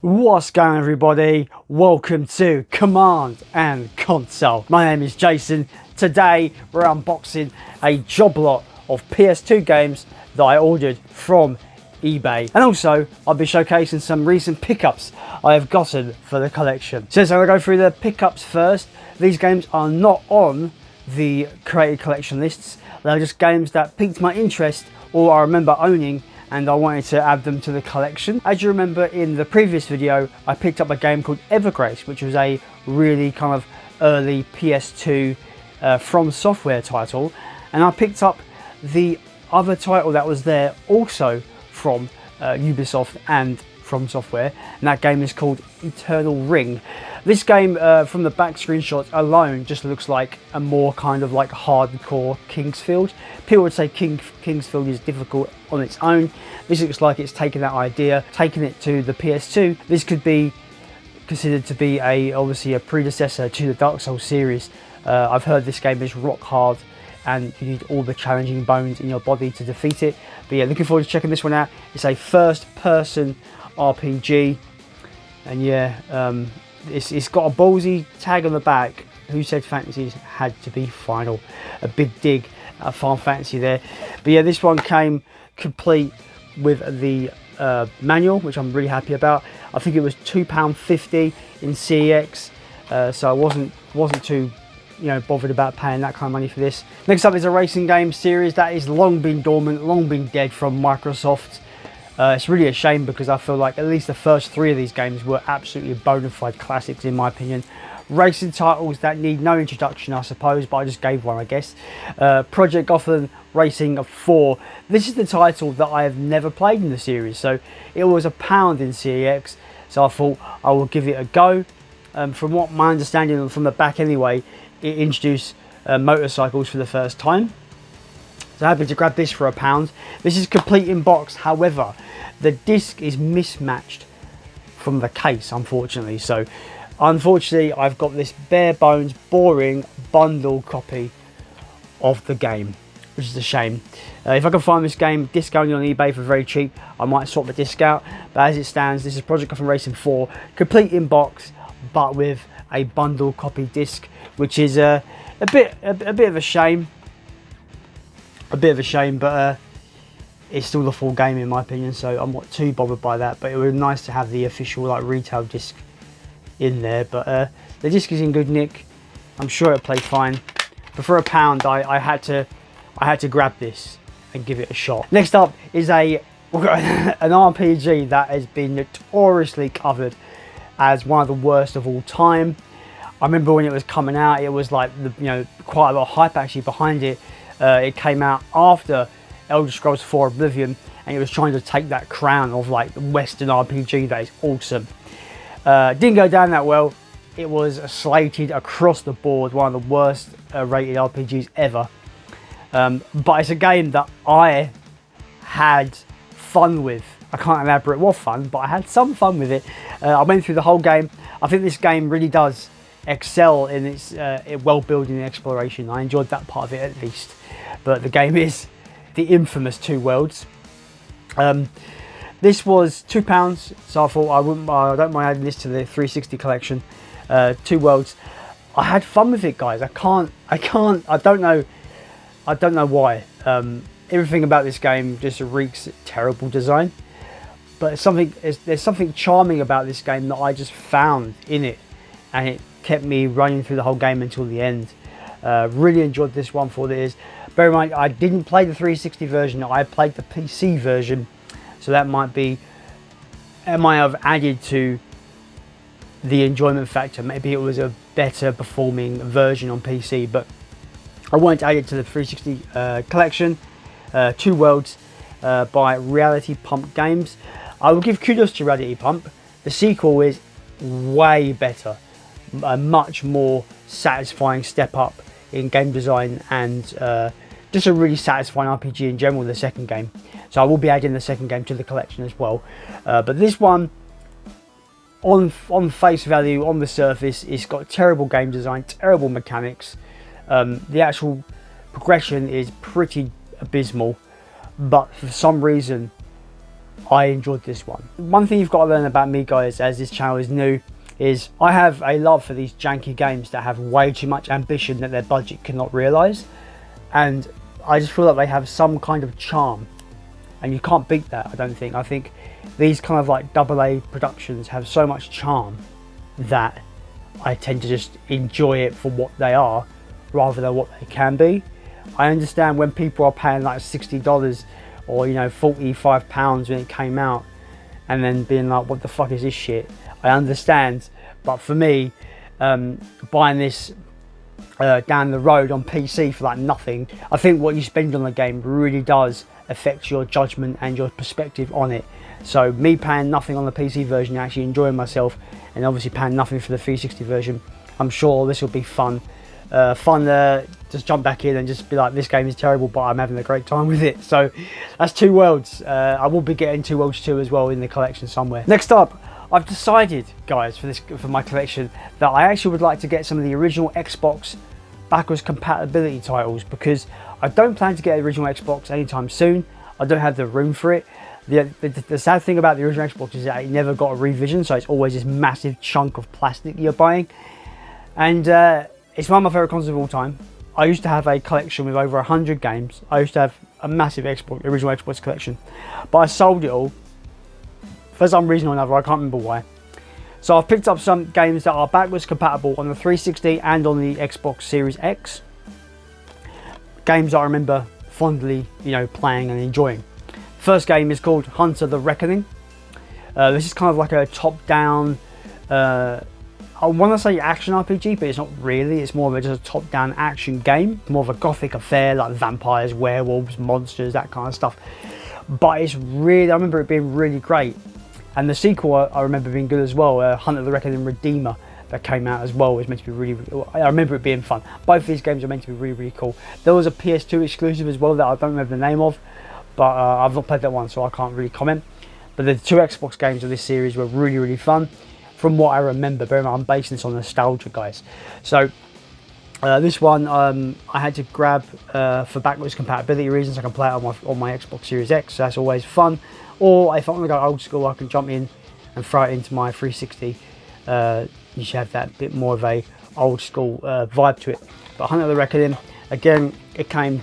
What's going on, everybody? Welcome to Command and Console. My name is Jason. Today we're unboxing a job lot of PS2 games that I ordered from eBay, and also I'll be showcasing some recent pickups I have gotten for the collection. So I'm going to go through the pickups first. These games are not on the created collection lists. They're just games that piqued my interest or I remember owning, and I wanted to add them to the collection. As you remember in the previous video, I picked up a game called Evergrace, which was a really kind of early PS2 From Software title, and I picked up the other title that was there also from Ubisoft and From Software, and that game is called Eternal Ring. This game, from the back screenshots alone, just looks like a more kind of like hardcore Kingsfield. People would say Kingsfield is difficult on its own. This looks like it's taken that idea, taken it to the PS2. This could be considered to be obviously a predecessor to the Dark Souls series. I've heard this game is rock hard and you need all the challenging bones in your body to defeat it. But yeah, looking forward to checking this one out. It's a first-person RPG, and yeah, it's got a ballsy tag on the back. Who said fantasies had to be final? A big dig at Final Fantasy there. But yeah, this one came complete with the manual, which I'm really happy about. I think it was £2.50 in CEX, so I wasn't too bothered about paying that kind of money for this. Next up is a racing game series that is long been dormant, long been dead from Microsoft. It's really a shame because I feel like at least the first three of these games were absolutely bona fide classics in my opinion. Racing titles that need no introduction, I suppose, but I just gave one, I guess. Project Gotham Racing 4. This is the title that I have never played in the series, so it was £1 in CEX, so I thought I will give it a go. From what my understanding from the back anyway, it introduced motorcycles for the first time. So happy to grab this for £1. This is complete in box, however, the disc is mismatched from the case, unfortunately. So unfortunately, I've got this bare bones, boring bundle copy of the game, which is a shame. If I can find this game disc only on eBay for very cheap, I might swap the disc out. But as it stands, this is Project Gotham Racing 4, complete in box, but with a bundle copy disc, which is a bit of a shame. But it's still the full game in my opinion, so I'm not too bothered by that. But it would be nice to have the official like retail disc in there. But the disc is in good nick. I'm sure it'll play fine. But for £1, I had to grab this and give it a shot. Next up is an RPG that has been notoriously covered as one of the worst of all time. I remember when it was coming out, it was like quite a lot of hype actually behind it. It came out after Elder Scrolls 4 Oblivion, and it was trying to take that crown of like the Western RPG that is awesome. Didn't go down that well. It was slated across the board one of the worst rated RPGs ever. But it's a game that I had fun with. I can't elaborate what fun, but I had some fun with it. I went through the whole game. I think this game really does excel in its world building and exploration. I enjoyed that part of it at least. But the game is the infamous Two Worlds. This was £2, so I thought I don't mind adding this to the 360 collection. Two Worlds. I had fun with it, guys. I don't know why. Everything about this game just reeks terrible design. But there's something charming about this game that I just found in it, and it kept me running through the whole game until the end. Really enjoyed this one for what it is. Bear in mind, I didn't play the 360 version. I played the PC version, so that might have added to the enjoyment factor. Maybe it was a better performing version on PC, but I wanted to add it to the 360 collection. Two Worlds by Reality Pump Games. I will give kudos to Reality Pump. The sequel is way better, a much more satisfying step up in game design, and just a really satisfying RPG in general, the second game. So I will be adding the second game to the collection as well. But this one, on face value, on the surface, it's got terrible game design, terrible mechanics. The actual progression is pretty abysmal, but for some reason I enjoyed this one. One thing you've got to learn about me, guys, as this channel is new, is I have a love for these janky games that have way too much ambition that their budget cannot realise, and I just feel like they have some kind of charm, and you can't beat that. I don't think. I think these kind of like AA productions have so much charm that I tend to just enjoy it for what they are rather than what they can be. I understand when people are paying like $60 or, you know, £45 when it came out and then being like, what the fuck is this shit? I understand, but for me, buying this down the road on PC for like nothing, I think what you spend on the game really does affect your judgment and your perspective on it. So me paying nothing on the PC version, actually enjoying myself, and obviously paying nothing for the 360 version, I'm sure this will be fun. Just jump back in and just be like, this game is terrible, but I'm having a great time with it. So that's Two Worlds. I will be getting Two Worlds 2 as well in the collection somewhere. Next up, I've decided, guys, for my collection, that I actually would like to get some of the original Xbox backwards compatibility titles, because I don't plan to get the original Xbox anytime soon. I don't have the room for it. The sad thing about the original Xbox is that it never got a revision, so it's always this massive chunk of plastic you're buying. And it's one of my favourite consoles of all time. I used to have a collection with over 100 games. I used to have a massive original Xbox collection, but I sold it all for some reason or another. I can't remember why. So I've picked up some games that are backwards compatible on the 360 and on the Xbox Series X. Games that I remember fondly, you know, playing and enjoying. First game is called Hunter the Reckoning. This is kind of like a top-down, I want to say action RPG, but it's not really. It's more of just a top-down action game. More of a gothic affair, like vampires, werewolves, monsters, that kind of stuff. But it's really, I remember it being really great. And the sequel I remember being good as well, Hunter the Reckoning Redeemer, that came out as well, was meant to be really, I remember it being fun. Both of these games are meant to be really, really cool. There was a PS2 exclusive as well that I don't remember the name of, but I've not played that one, so I can't really comment. But the two Xbox games of this series were really, really fun. From what I remember, bear in mind, I'm basing this on nostalgia, guys. So this one I had to grab for backwards compatibility reasons. I can play it on my Xbox Series X, so that's always fun. Or if I want to go old school, I can jump in and throw it into my 360. You should have that bit more of a old school vibe to it. But Hunter the Reckoning, again, it came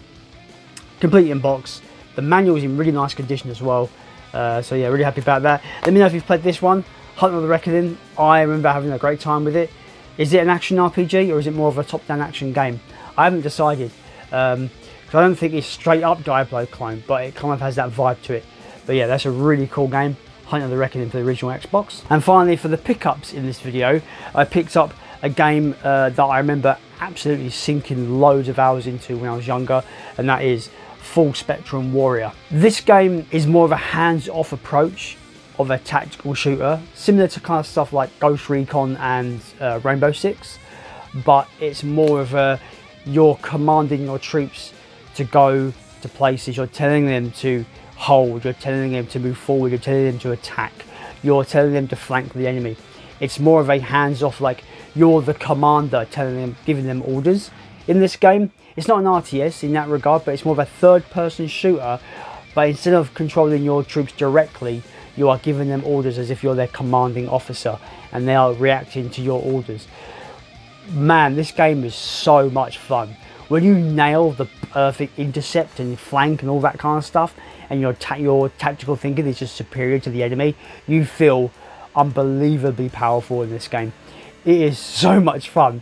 complete in box. The manual is in really nice condition as well. So yeah, really happy about that. Let me know if you've played this one, Hunter the Reckoning. I remember having a great time with it. Is it an action RPG or is it more of a top-down action game? I haven't decided, because I don't think it's straight up Diablo clone, but it kind of has that vibe to it. But yeah, that's a really cool game, Hunter the Reckoning for the original Xbox. And finally, for the pickups in this video, I picked up a game that I remember absolutely sinking loads of hours into when I was younger, and that is Full Spectrum Warrior. This game is more of a hands-off approach of a tactical shooter, similar to kind of stuff like Ghost Recon and Rainbow Six, but it's more of a, you're commanding your troops to go to places, you're telling them to hold, you're telling them to move forward, you're telling them to attack, you're telling them to flank the enemy. It's more of a hands-off, like you're the commander telling them, giving them orders. In this game, it's not an RTS in that regard, but it's more of a third-person shooter, but instead of controlling your troops directly, you are giving them orders as if you're their commanding officer and they are reacting to your orders. Man, this game is so much fun. When you nail the perfect intercept and flank and all that kind of stuff, and your tactical thinking is just superior to the enemy, you feel unbelievably powerful in this game. It is so much fun.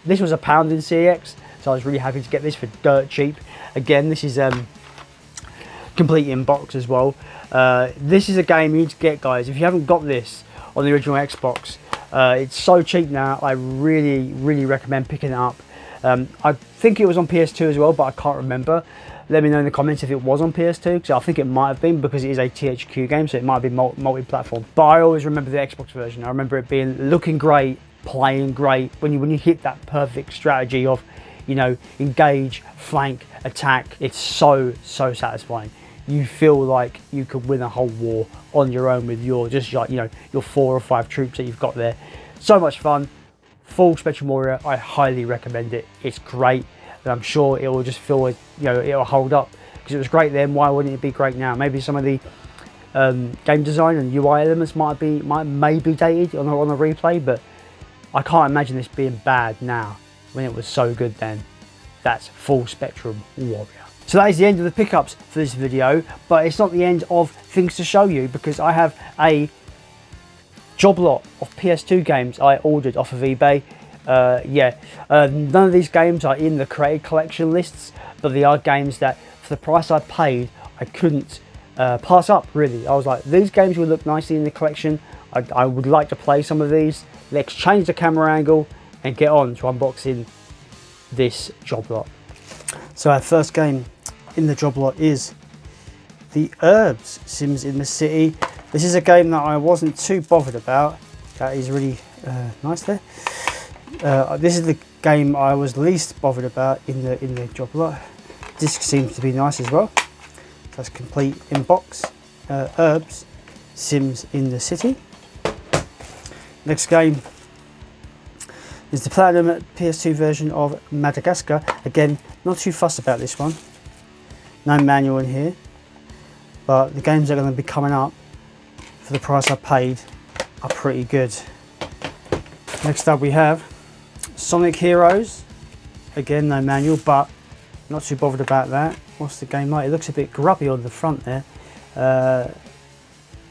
This was £1 in CX, so I was really happy to get this for dirt cheap. Again, this is complete in box as well. This is a game you need to get, guys. If you haven't got this on the original Xbox, it's so cheap now. I really recommend picking it up. I think it was on PS2 as well, but I can't remember. Let me know in the comments if it was on PS2, because I think it might have been, because it is a THQ game, so it might be multi-platform. But I always remember the Xbox version. I remember it being looking great, playing great. When you hit that perfect strategy of, you know, engage, flank, attack, it's so satisfying. You feel like you could win a whole war on your own with your your 4 or 5 troops that you've got there. So much fun. Full Spectrum Warrior, I highly recommend it. It's great, and I'm sure it will just feel, you know, it will hold up, because it was great then. Why wouldn't it be great now? Maybe some of the game design and UI elements may be dated on a replay, but I can't imagine this being bad now when it was so good then. That's full spectrum Warrior. So that is the end of the pickups for this video, but it's not the end of things to show you, because I have a job lot of PS2 games I ordered off of eBay. None of these games are in the created collection lists, but they are games that for the price I paid I couldn't pass up, really. I was like, these games will look nicely in the collection. I would like to play some of these. Let's change the camera angle and get on to unboxing this job lot. So our first game in the job lot is the Herbs Sims in the City. This is a game that I wasn't too bothered about. That is really nice there. This is the game I was least bothered about in the job lot. Disc seems to be nice as well. That's complete inbox. Herbs Sims in the City. Next game is the Platinum PS2 version of Madagascar. Again, not too fussed about this one. No manual in here, but the games that are going to be coming up for the price I paid are pretty good. Next up we have Sonic Heroes. Again, no manual, but not too bothered about that. What's the game like? It looks a bit grubby on the front there.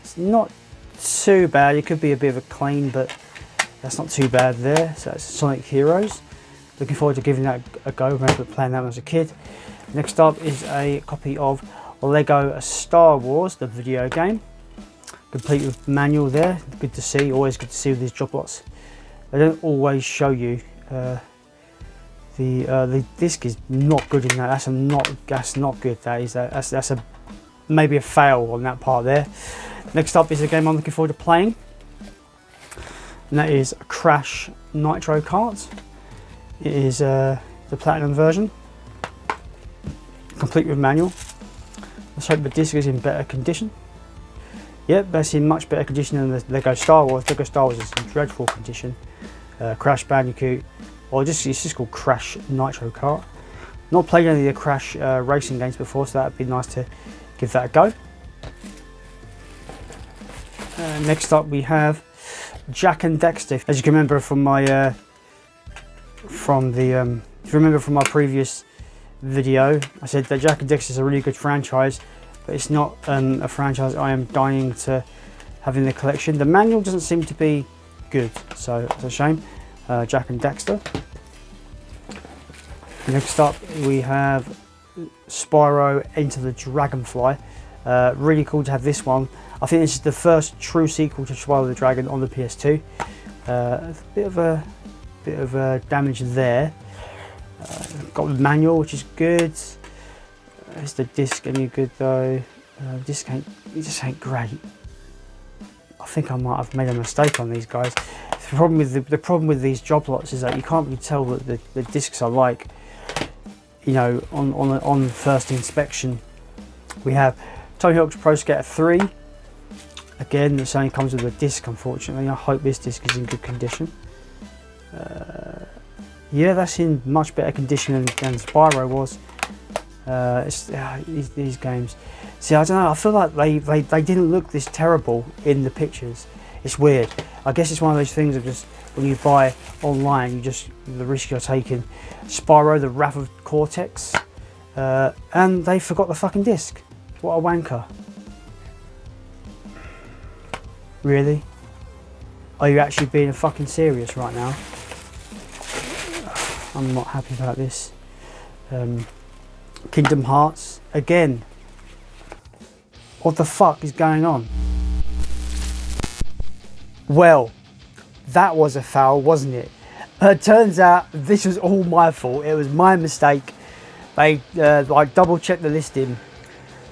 It's not too bad. It could be a bit of a clean, but that's not too bad there. So that's Sonic Heroes. Looking forward to giving that a go. I remember playing that when I was a kid. Next up is a copy of Lego Star Wars, the video game. Complete with manual there. Good to see. Always good to see with these job lots. They don't always show you. The disc is not good in that. That's not good. That's maybe a fail on that part there. Next up is a game I'm looking forward to playing, and that is Crash Nitro Kart. It is the Platinum version, complete with manual. Let's hope the disc is in better condition. Yep, that's in much better condition than the Lego Star Wars. Lego Star Wars is in dreadful condition. Crash Bandicoot, or it's just called Crash Nitro Kart. Not played any of the Crash racing games before, so that'd be nice to give that a go. Next up we have Jak and Daxter. As you can remember from my if you remember from my previous video, I said that Jak and Daxter is a really good franchise, but it's not a franchise I am dying to have in the collection. The manual doesn't seem to be good, so it's a shame. Jak and Daxter. Next up we have Spyro Enter the Dragonfly. Really cool to have this one. I think this is the first true sequel to Spyro the Dragon on the PS2. A bit of damage there. Got the manual, which is good. Is the disc any good though? It just ain't great. I think I might have made a mistake on these guys. The problem with these job lots is that you can't really tell that the discs are like, you know, on first inspection. We have Tony Hawk's Pro Skater 3. Again, this only comes with a disc, unfortunately. I hope this disc is in good condition. Yeah, that's in much better condition than Spyro was. These games. See, I don't know. I feel like they didn't look this terrible in the pictures. It's weird. I guess it's one of those things of just when you buy online, the risk you're taking. Spyro, the Wrath of Cortex, and they forgot the fucking disc. What a wanker. Really? Are you actually being fucking serious right now? I'm not happy about this. Kingdom Hearts, again. What the fuck is going on? Well, that was a foul, wasn't it? Turns out this was all my fault. It was my mistake. I double checked the listing,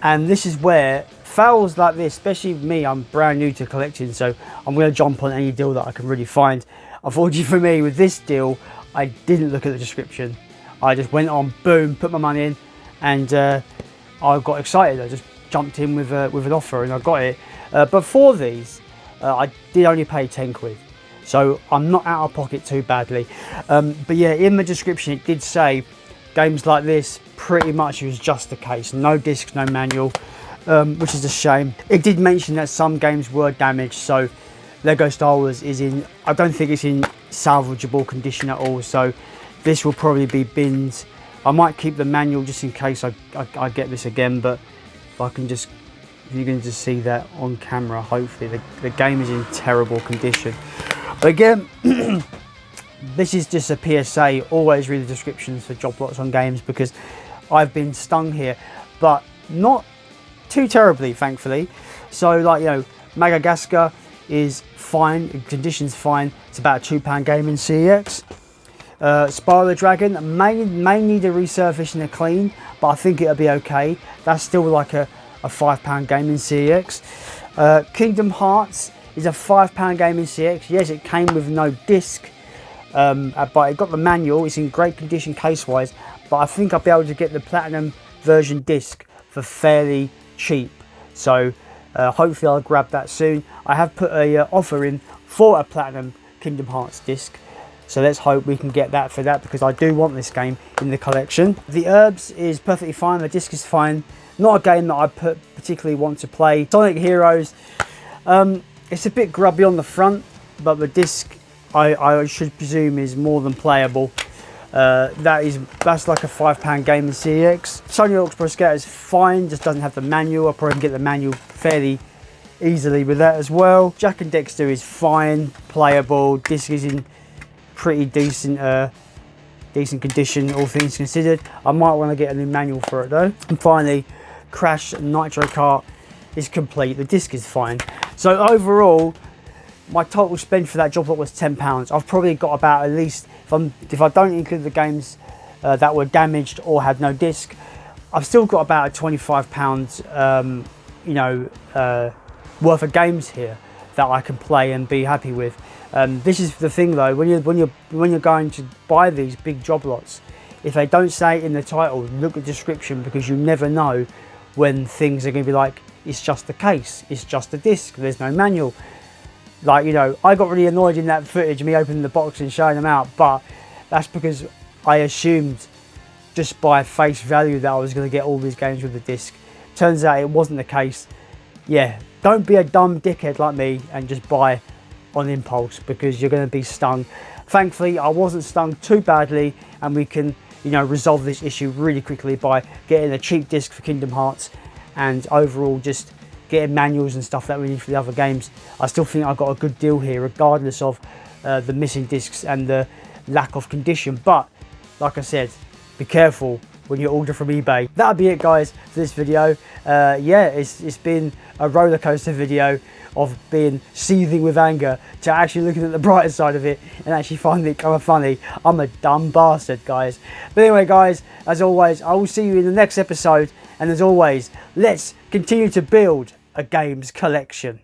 and this is where fouls like this, especially me, I'm brand new to collecting, so I'm going to jump on any deal that I can really find. Unfortunately for me, with this deal, I didn't look at the description. I just went on, boom, put my money in, and I got excited. I just jumped in with an offer and I got it. But for these, I did only pay 10 quid. So I'm not out of pocket too badly. But yeah, in the description it did say games like this pretty much was just the case. No discs, no manual. which is a shame. It did mention that some games were damaged, so Lego Star Wars is in, I don't think it's in salvageable condition at all, so this will probably be binned. I might keep the manual just in case I get this again, but if I can just, if you can just see that on camera, hopefully the game is in terrible condition. But again, this is just a PSA, always read the descriptions for job lots on games, because I've been stung here, but not too terribly, thankfully. So like, you know, Madagascar is fine, condition's fine, it's about a £2 game in CEX. Spyro the Dragon may need a resurface and a clean, but I think it'll be okay. That's still like a £5 game in CEX. Kingdom Hearts is a £5 game in CEX. Yes, it came with no disc, but it got the manual. It's in great condition case-wise, but I think I'll be able to get the Platinum version disc for fairly cheap. So hopefully I'll grab that soon. I have put a offer in for a Platinum Kingdom Hearts disc. So let's hope we can get that for that, because I do want this game in the collection. The Herbs is perfectly fine, the disc is fine. Not a game that I particularly want to play. Sonic Heroes, it's a bit grubby on the front, but the disc I should presume is more than playable. That's like a £5 game in CEX. Sony Aux Pro Skater is fine, just doesn't have the manual. I probably can get the manual fairly easily with that as well. Jack and Dexter is fine, playable. Disc is in pretty decent condition, all things considered. I might want to get a new manual for it though. And finally, Crash Nitro Kart is complete. The disc is fine. So overall, my total spend for that job lot was £10. I've probably got about, at least, if I don't include the games that were damaged or had no disc, I've still got about a £25 worth of games here that I can play and be happy with. This is the thing though, when you're going to buy these big job lots, if they don't say it in the title, look at the description, because you never know when things are going to be like, it's just a case, it's just a disc, there's no manual. Like, you know, I got really annoyed in that footage, me opening the box and showing them out, but that's because I assumed just by face value that I was going to get all these games with the disc. Turns out it wasn't the case. Yeah, don't be a dumb dickhead like me and just buy on impulse, because you're going to be stung. Thankfully, I wasn't stung too badly, and we can, you know, resolve this issue really quickly by getting a cheap disc for Kingdom Hearts, and overall just getting manuals and stuff that we need for the other games. I still think I got a good deal here, regardless of the missing discs and the lack of condition. But like I said, be careful when you order from eBay. That'll be it, guys, for this video. Yeah, it's been a roller coaster video of being seething with anger to actually looking at the brighter side of it and actually finding it kind of funny. I'm a dumb bastard, guys. But anyway, guys, as always, I will see you in the next episode, and as always, let's continue to build a games collection.